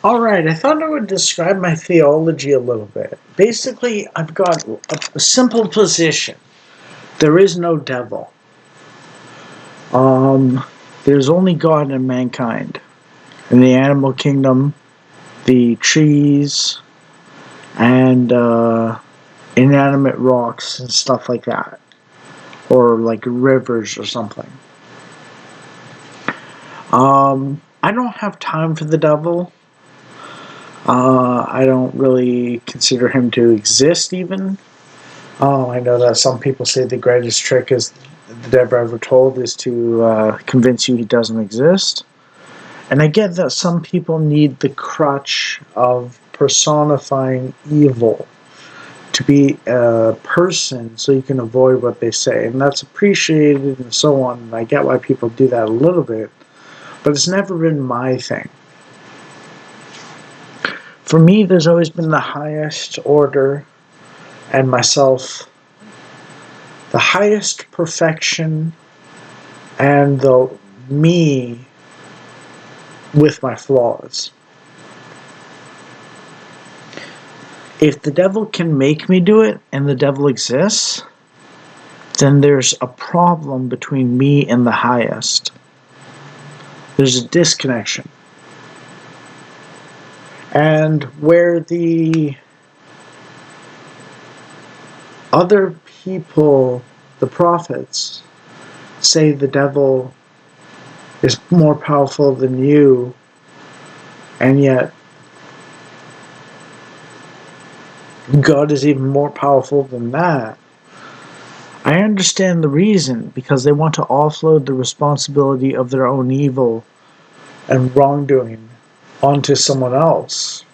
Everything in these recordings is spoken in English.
All right, I thought I would describe my theology a little bit. Basically, I've got a simple position. There is no devil. Um, there's only God and mankind. In the animal kingdom, the trees, and inanimate rocks and stuff like that. Or like rivers or something. I don't have time for the devil. I don't really consider him to exist even. Oh, I know that some people say the greatest trick is the devil ever told is to convince you he doesn't exist. And I get that some people need the crutch of personifying evil to be a person so you can avoid what they say. And that's appreciated and so on. And I get why people do that a little bit. But it's never been my thing. For me, there's always been the highest order and myself, the highest perfection and the me with my flaws. If the devil can make me do it and the devil exists, then there's a problem between me and the highest. There's a disconnection. And where the other people, the prophets, say the devil is more powerful than you, and yet God is even more powerful than that. I understand the reason, because they want to offload the responsibility of their own evil and wrongdoing onto someone else.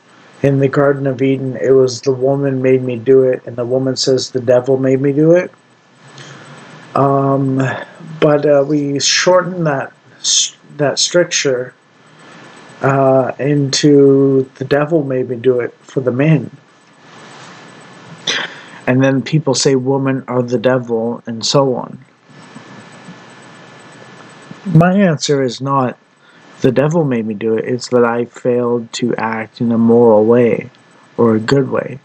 In the Garden of Eden, it was the woman made me do it, and the woman says the devil made me do it. But we shorten that stricture into the devil made me do it for the men. And then people say women are the devil and so on. My answer is not the devil made me do it. It's that I failed to act in a moral way or a good way.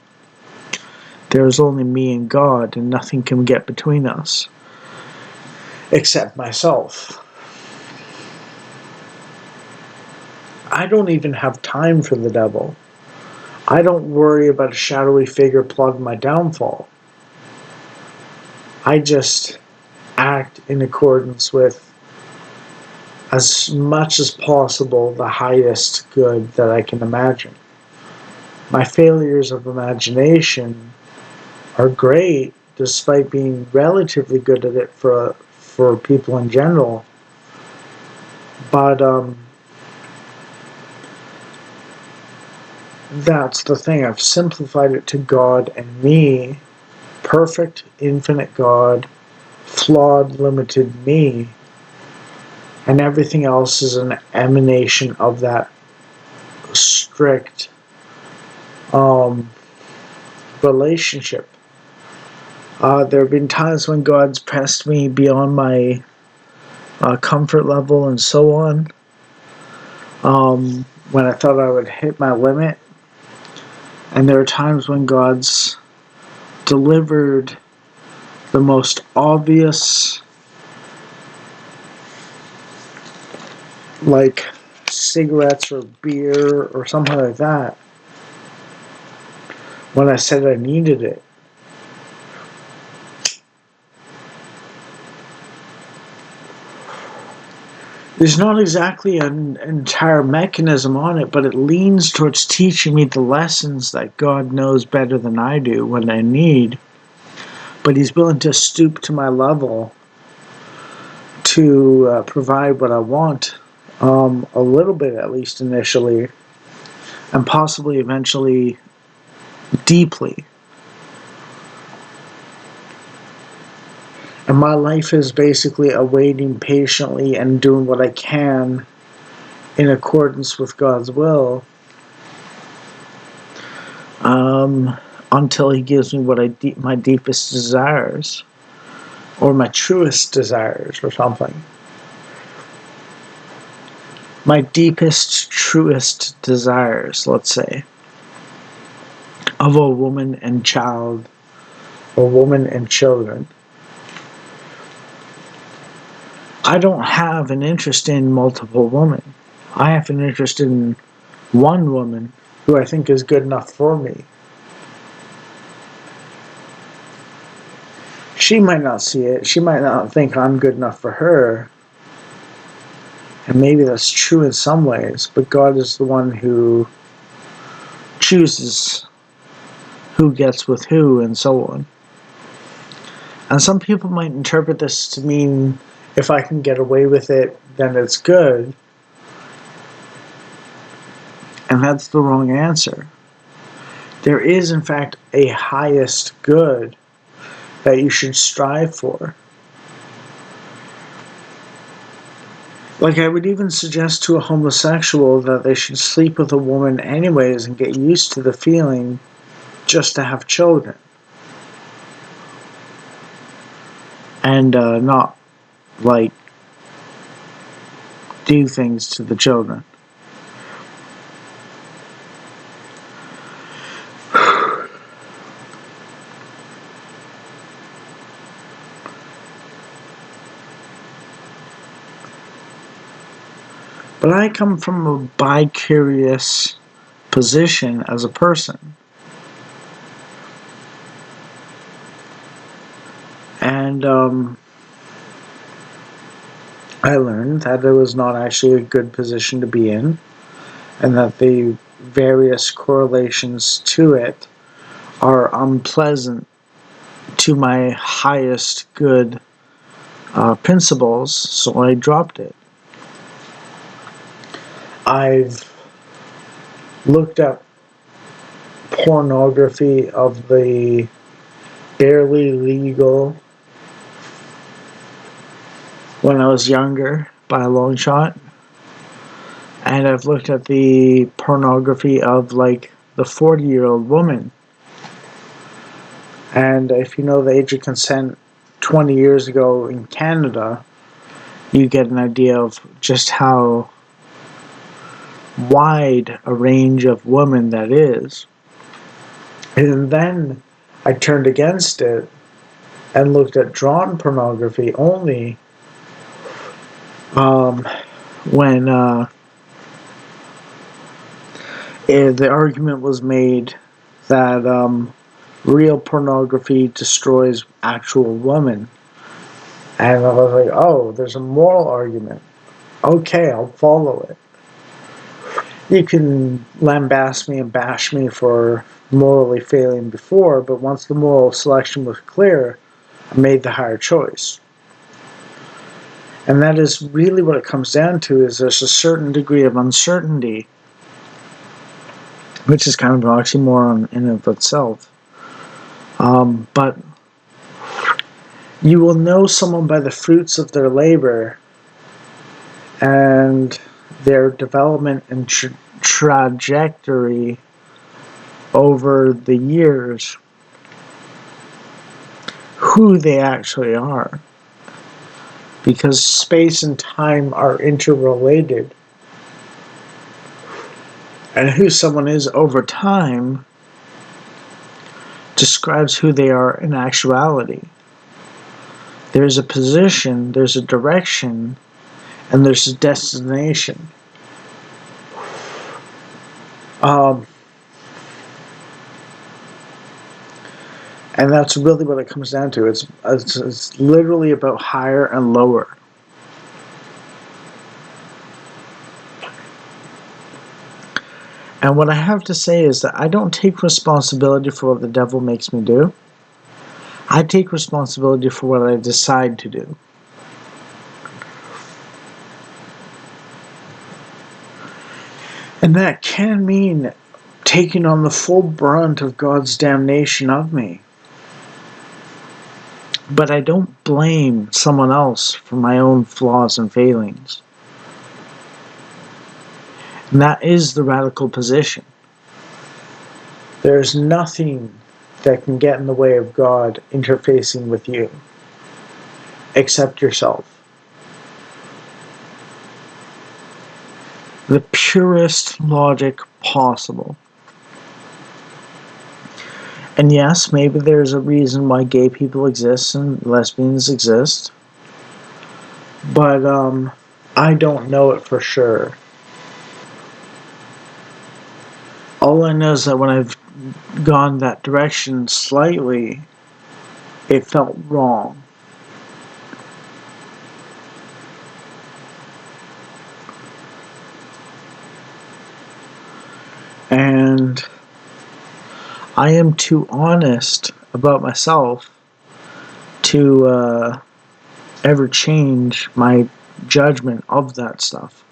There is only me and God, and nothing can get between us except myself. I don't even have time for the devil. I don't worry about a shadowy figure plotting my downfall. I just act in accordance with, as much as possible, the highest good that I can imagine. My failures of imagination are great, despite being relatively good at it for people in general. But that's the thing. I've simplified it to God and me, perfect, infinite God, flawed, limited me, and everything else is an emanation of that strict relationship. There have been times when God's pressed me beyond my comfort level and so on. When I thought I would hit my limit. And there are times when God's delivered the most obvious, like cigarettes or beer or something like that, when I said I needed it. There's not exactly an entire mechanism on it, but it leans towards teaching me the lessons that God knows better than I do when I need. But He's willing to stoop to my level to provide what I want, a little bit at least initially, and possibly eventually deeply. And my life is basically awaiting patiently and doing what I can in accordance with God's will, until He gives me what my deepest desires, or my truest desires, or something. my deepest, truest desires, let's say, of a woman and child, or woman and children. I don't have an interest in multiple women. I have an interest in one woman who I think is good enough for me. She might not see it. She might not think I'm good enough for her. And maybe that's true in some ways, but God is the one who chooses who gets with who and so on. And some people might interpret this to mean if I can get away with it, then it's good. And that's the wrong answer. There is, in fact, a highest good that you should strive for. Like, I would even suggest to a homosexual that they should sleep with a woman anyways and get used to the feeling just to have children. And not, like, do things to the children. But I come from a bi-curious position as a person. And I learned that it was not actually a good position to be in, and that the various correlations to it are unpleasant to my highest good principles, so I dropped it. I've looked at pornography of the barely legal when I was younger by a long shot. And I've looked at the pornography of like the 40-year-old woman. And if you know the age of consent 20 years ago in Canada, you get an idea of just how wide a range of women that is. And then I turned against it and looked at drawn pornography only when the argument was made that real pornography destroys actual women. And I was like, oh, there's a moral argument. Okay, I'll follow it. You can lambaste me and bash me for morally failing before, but once the moral selection was clear, I made the higher choice. And that is really what it comes down to, is there's a certain degree of uncertainty, which is kind of an oxymoron in and of itself. But you will know someone by the fruits of their labor and their development and trajectory over the years, who they actually are. Because space and time are interrelated. And who someone is over time describes who they are in actuality. There's a position, there's a direction, and there's a destination. And that's really what it comes down to. It's literally about higher and lower. And what I have to say is that I don't take responsibility for what the devil makes me do. I take responsibility for what I decide to do. And that can mean taking on the full brunt of God's damnation of me. But I don't blame someone else for my own flaws and failings. And that is the radical position. There's nothing that can get in the way of God interfacing with you, except yourself. the purest logic possible. And yes, maybe there's a reason why gay people exist and lesbians exist, but I don't know it for sure. All I know is that when I've gone that direction slightly, it felt wrong. And I am too honest about myself to ever change my judgment of that stuff.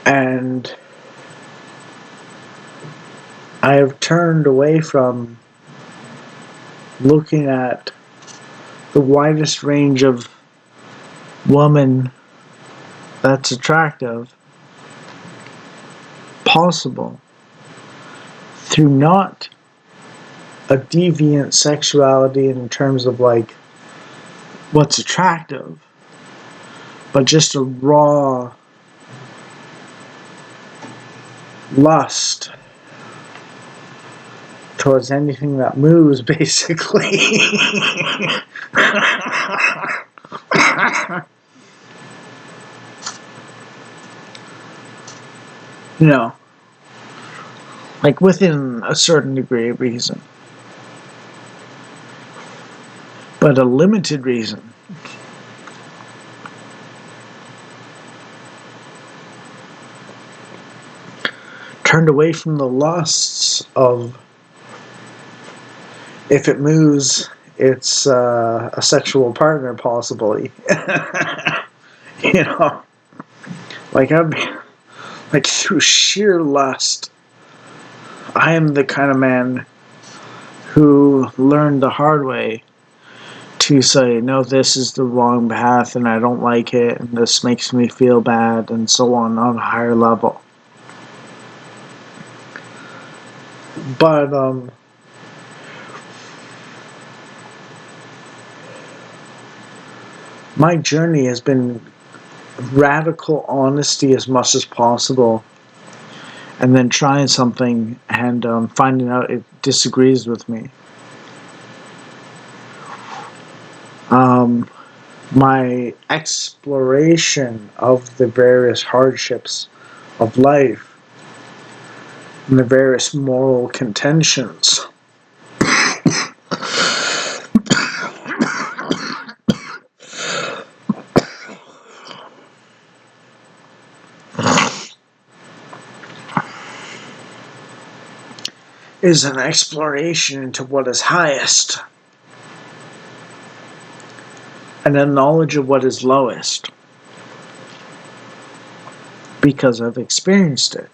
And I have turned away from looking at the widest range of woman that's attractive possible through not a deviant sexuality in terms of like what's attractive, but just a raw lust towards anything that moves, basically. You know, like within a certain degree of reason, but a limited reason. Turned away from the lusts of if it moves, it's a sexual partner, possibly. You know, like like through sheer lust, I am the kind of man who learned the hard way to say, no, this is the wrong path and I don't like it and this makes me feel bad and so on a higher level. But my journey has been radical honesty as much as possible, and then trying something and finding out it disagrees with me. My exploration of the various hardships of life and the various moral contentions is an exploration into what is highest and a knowledge of what is lowest, because I've experienced it.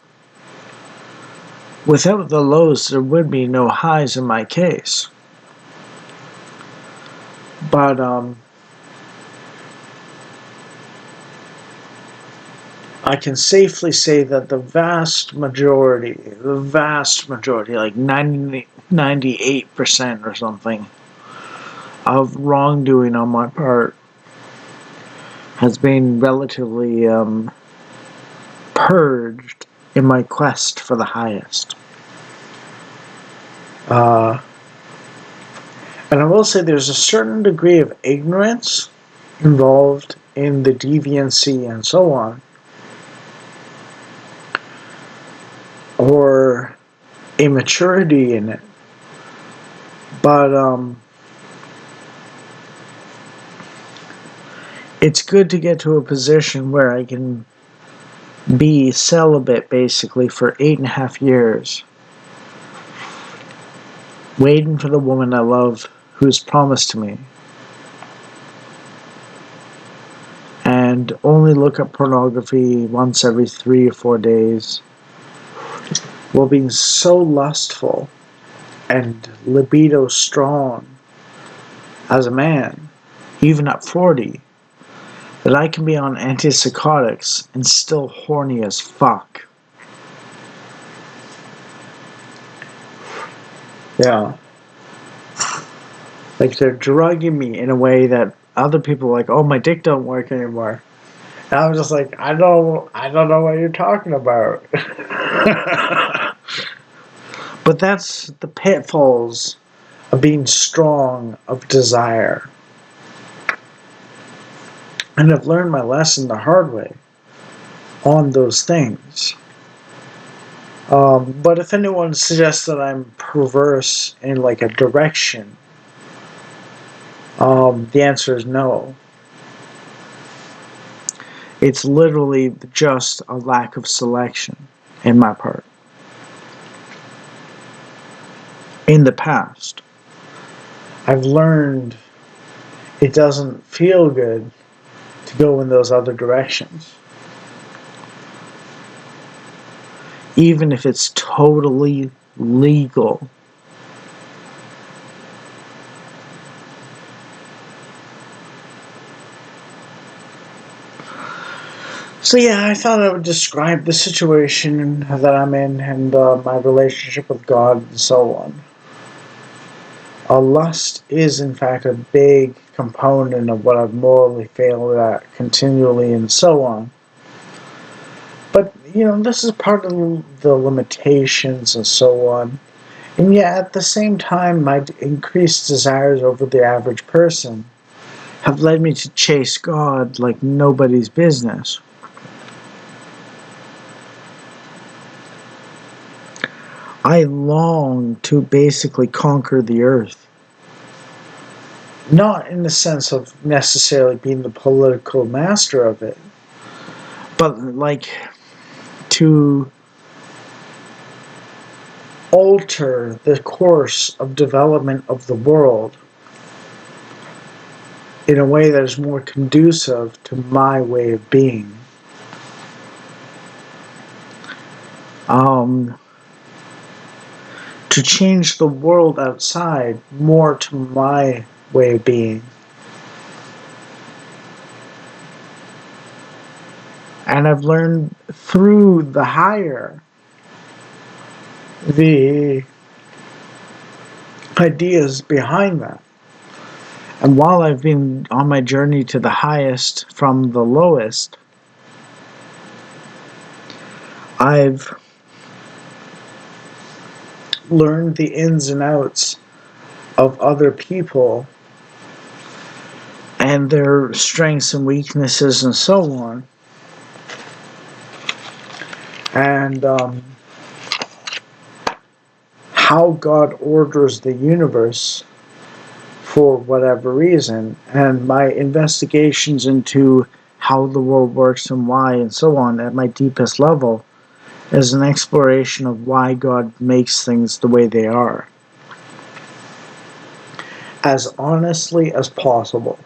Without the lows, there would be no highs in my case. But I can safely say that the vast majority, like 98% or something, of wrongdoing on my part has been relatively purged in my quest for the highest. And I will say there's a certain degree of ignorance involved in the deviancy and so on, or immaturity in it. But it's good to get to a position where I can be celibate basically for 8.5 years, waiting for the woman I love who's promised to me, and only look at pornography once every 3 or 4 days, while being so lustful and libido strong as a man, even at 40, that I can be on antipsychotics and still horny as fuck. Yeah. Like they're drugging me in a way that other people are like, oh, my dick don't work anymore. And I'm just like, I don't know what you're talking about. But that's the pitfalls of being strong of desire. And I've learned my lesson the hard way on those things. But if anyone suggests that I'm perverse in like a direction, the answer is no. It's literally just a lack of selection in my part. In the past, I've learned it doesn't feel good to go in those other directions. Even if it's totally legal. So yeah, I thought I would describe the situation that I'm in and my relationship with God and so on. Lust is in fact a big component of what I've morally failed at continually and so on. But, this is part of the limitations and so on. And yet, at the same time, my increased desires over the average person have led me to chase God like nobody's business. I long to basically conquer the earth. Not in the sense of necessarily being the political master of it, but like to alter the course of development of the world in a way that is more conducive to my way of being. To change the world outside more to my way of being. And I've learned through the higher the ideas behind that. And while I've been on my journey to the highest from the lowest, I've learned the ins and outs of other people and their strengths and weaknesses and so on. And how God orders the universe for whatever reason. And my investigations into how the world works and why and so on at my deepest level is an exploration of why God makes things the way they are. As honestly as possible.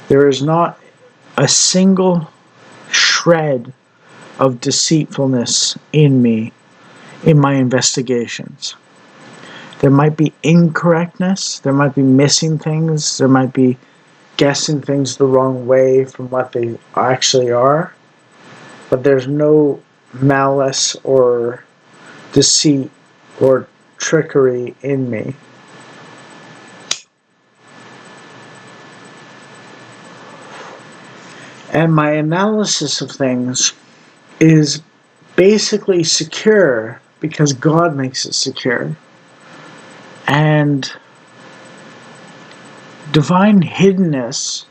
There is not a single shred of deceitfulness in me in my investigations. There might be incorrectness, there might be missing things, there might be guessing things the wrong way from what they actually are, but there's no malice or deceit or trickery in me. And my analysis of things is basically secure because God makes it secure. And divine hiddenness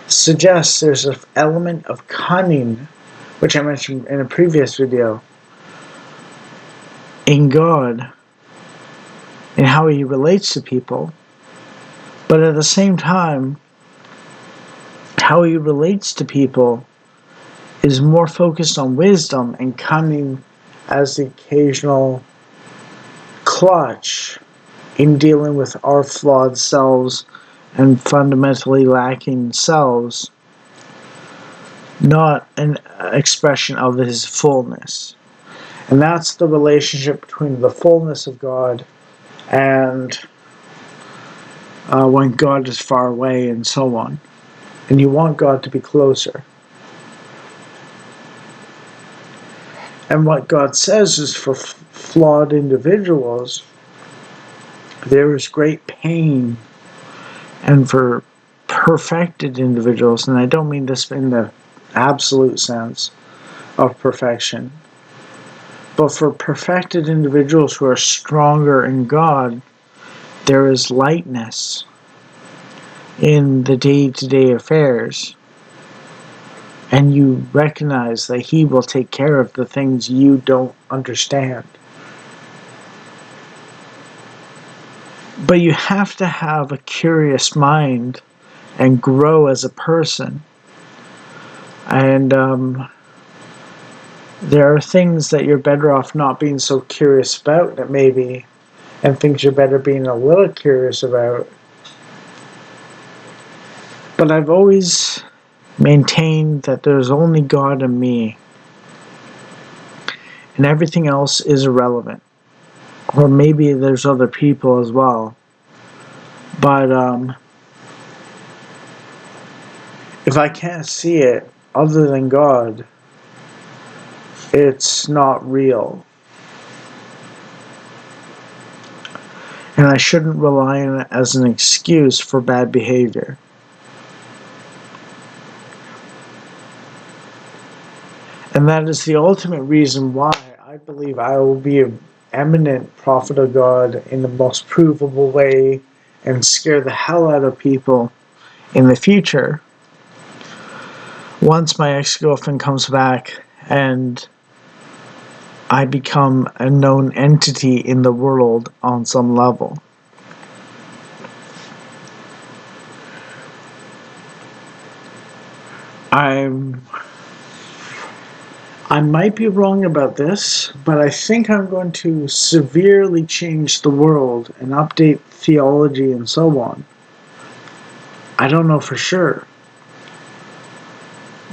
suggests there's an element of cunning, which I mentioned in a previous video, in God and how he relates to people. But at the same time, how he relates to people is more focused on wisdom and cunning as the occasional clutch in dealing with our flawed selves and fundamentally lacking selves, not an expression of his fullness. And that's the relationship between the fullness of God and when God is far away and so on. And you want God to be closer. And what God says is for flawed individuals there is great pain, and for perfected individuals, and I don't mean this in the absolute sense of perfection, but for perfected individuals who are stronger in God, there is lightness in the day-to-day affairs. And you recognize that He will take care of the things you don't understand. But you have to have a curious mind and grow as a person. And there are things that you're better off not being so curious about, that maybe, and things you're better being a little curious about. But I've always maintained that there's only God and me, and everything else is irrelevant. Or maybe there's other people as well. But if I can't see it other than God, it's not real. And I shouldn't rely on it as an excuse for bad behavior. And that is the ultimate reason why I believe I will be an eminent prophet of God in the most provable way and scare the hell out of people in the future once my ex-girlfriend comes back and I become a known entity in the world on some level. I might be wrong about this, but I think I'm going to severely change the world and update theology and so on. I don't know for sure.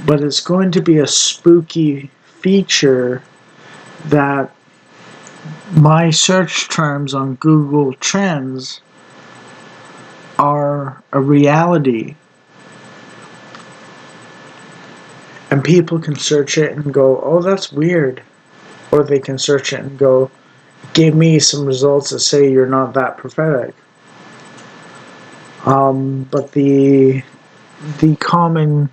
But it's going to be a spooky feature that my search terms on Google Trends are a reality. And people can search it and go, oh, that's weird. Or they can search it and go, give me some results that say you're not that prophetic. But the common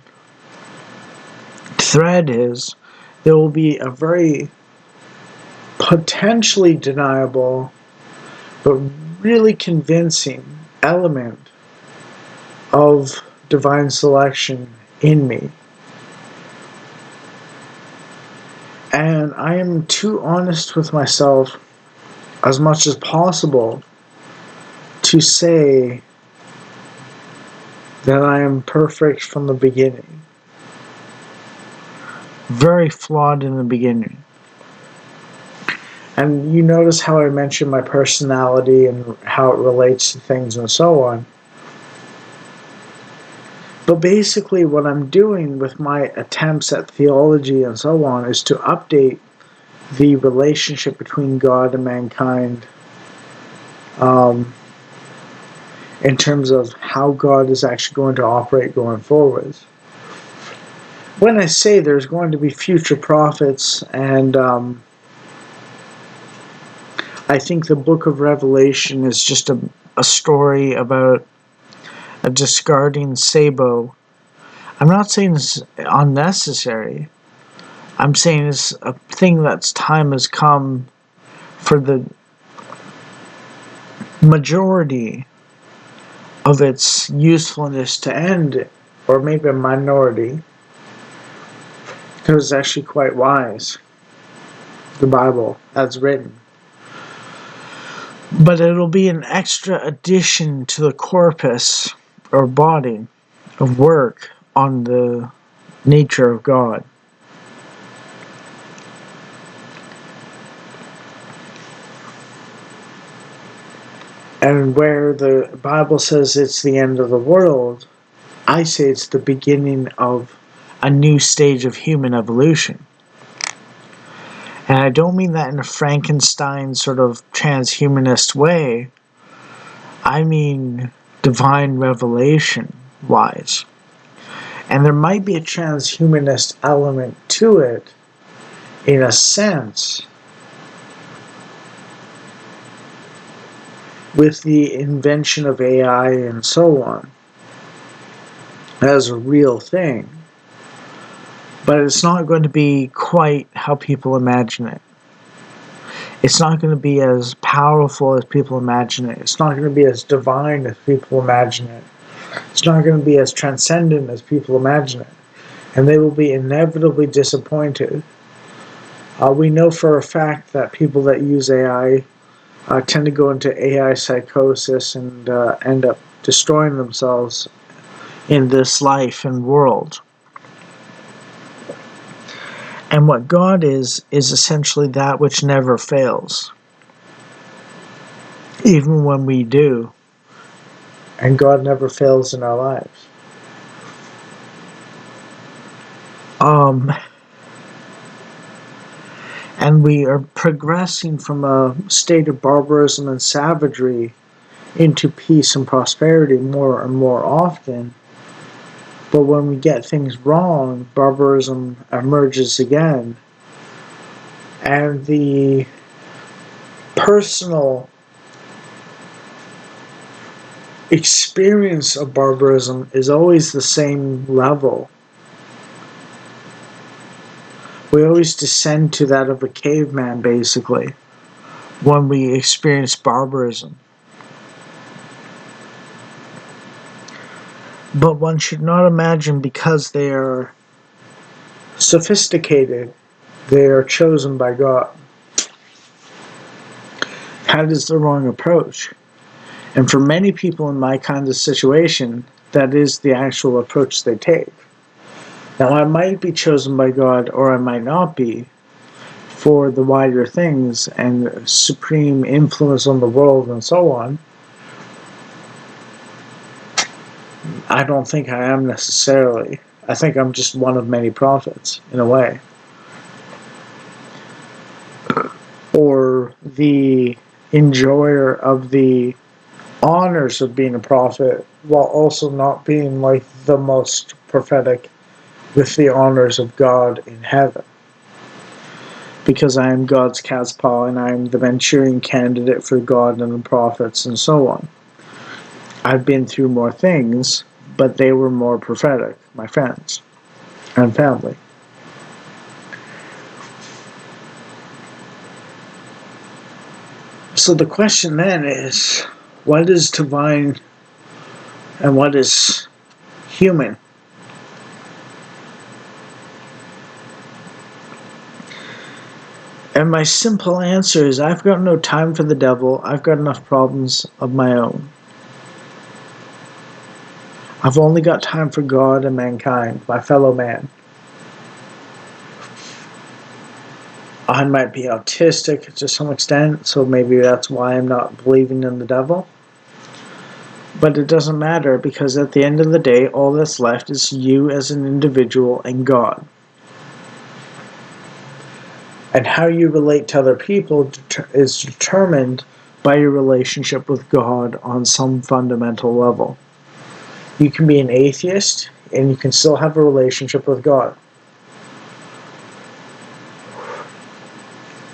thread is there will be a very potentially deniable but really convincing element of divine selection in me. And I am too honest with myself as much as possible to say that I am perfect from the beginning. Very flawed in the beginning. And you notice how I mentioned my personality and how it relates to things and so on. But basically what I'm doing with my attempts at theology and so on is to update the relationship between God and mankind in terms of how God is actually going to operate going forward. When I say there's going to be future prophets, and I think the book of Revelation is just a story about a discarding sabot. I'm not saying it's unnecessary. I'm saying it's a thing that's time has come for the majority of its usefulness to end, or maybe a minority, because it's actually quite wise, the Bible as written. But it'll be an extra addition to the corpus or body of work on the nature of God. And where the Bible says it's the end of the world, I say it's the beginning of a new stage of human evolution. And I don't mean that in a Frankenstein sort of transhumanist way. I mean divine revelation wise. And there might be a transhumanist element to it in a sense. with the invention of AI and so on as a real thing. But it's not going to be quite how people imagine it. It's not going to be as powerful as people imagine it. It's not going to be as divine as people imagine it. It's not going to be as transcendent as people imagine it. And they will be inevitably disappointed. We know for a fact that people that use AI tend to go into AI psychosis and end up destroying themselves in this life and world. And what God is essentially that which never fails, even when we do. And God never fails in our lives. And we are progressing from a state of barbarism and savagery into peace and prosperity more and more often. But when we get things wrong, barbarism emerges again. And the personal experience of barbarism is always the same level. We always descend to that of a caveman, basically, when we experience barbarism. But one should not imagine because they are sophisticated, they are chosen by God. That is the wrong approach. And for many people in my kind of situation, that is the actual approach they take. Now, I might be chosen by God, or I might not be, for the wider things and supreme influence on the world and so on. I don't think I am necessarily. I think I'm just one of many prophets, in a way. Or the enjoyer of the honors of being a prophet, while also not being like the most prophetic with the honors of God in heaven. Because I am God's cat's paw and I am the Manchurian candidate for God and the prophets and so on. I've been through more things, but they were more prophetic, my friends and family. So the question then is, what is divine and what is human? And my simple answer is, I've got no time for the devil. I've got enough problems of my own. I've only got time for God and mankind, my fellow man. I might be autistic to some extent, so maybe that's why I'm not believing in the devil. But it doesn't matter, because at the end of the day, all that's left is you as an individual and God. And how you relate to other people is determined by your relationship with God on some fundamental level. You can be an atheist, and you can still have a relationship with God.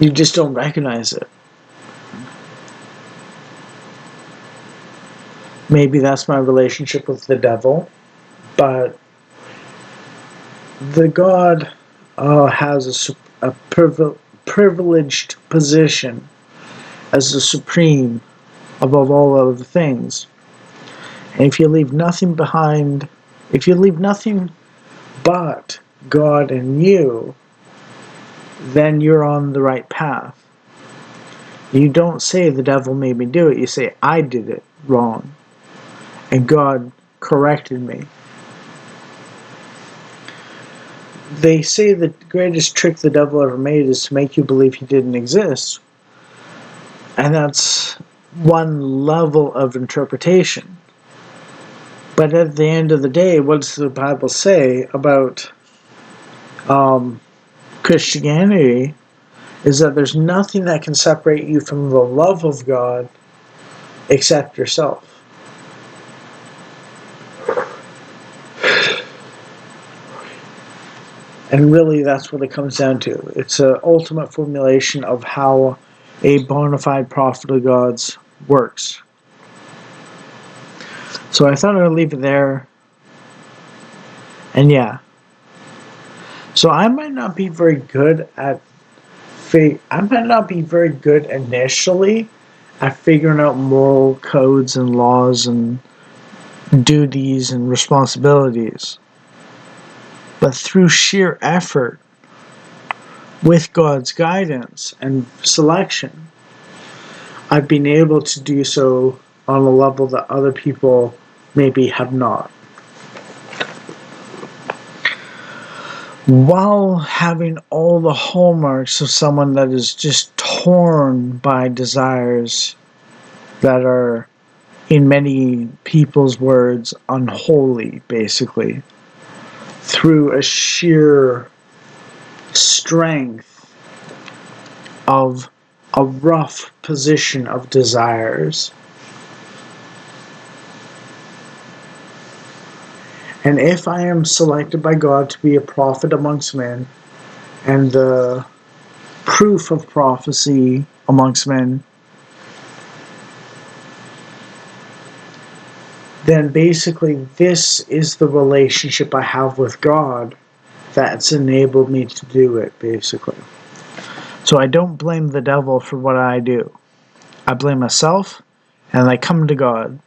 You just don't recognize it. Maybe that's my relationship with the devil, but the God has a privileged position as the supreme above all other things. And if you leave nothing behind, if you leave nothing but God and you, then you're on the right path. You don't say the devil made me do it. You say I did it wrong and God corrected me. They say the greatest trick the devil ever made is to make you believe he didn't exist. And that's one level of interpretation. But at the end of the day, what does the Bible say about Christianity is that there's nothing that can separate you from the love of God except yourself. And really, that's what it comes down to. It's an ultimate formulation of how a bona fide prophet of God's works. So I thought I'd leave it there. And yeah. So I might not be very good at I might not be very good initially at figuring out moral codes and laws and duties and responsibilities. But through sheer effort, with God's guidance and selection, I've been able to do so on a level that other people maybe have not. While having all the hallmarks of someone that is just torn by desires that are, in many people's words, unholy, basically, through a sheer strength of a rough position of desires. And if I am selected by God to be a prophet amongst men, and the proof of prophecy amongst men, then basically this is the relationship I have with God that's enabled me to do it, basically. So I don't blame the devil for what I do. I blame myself, and I come to God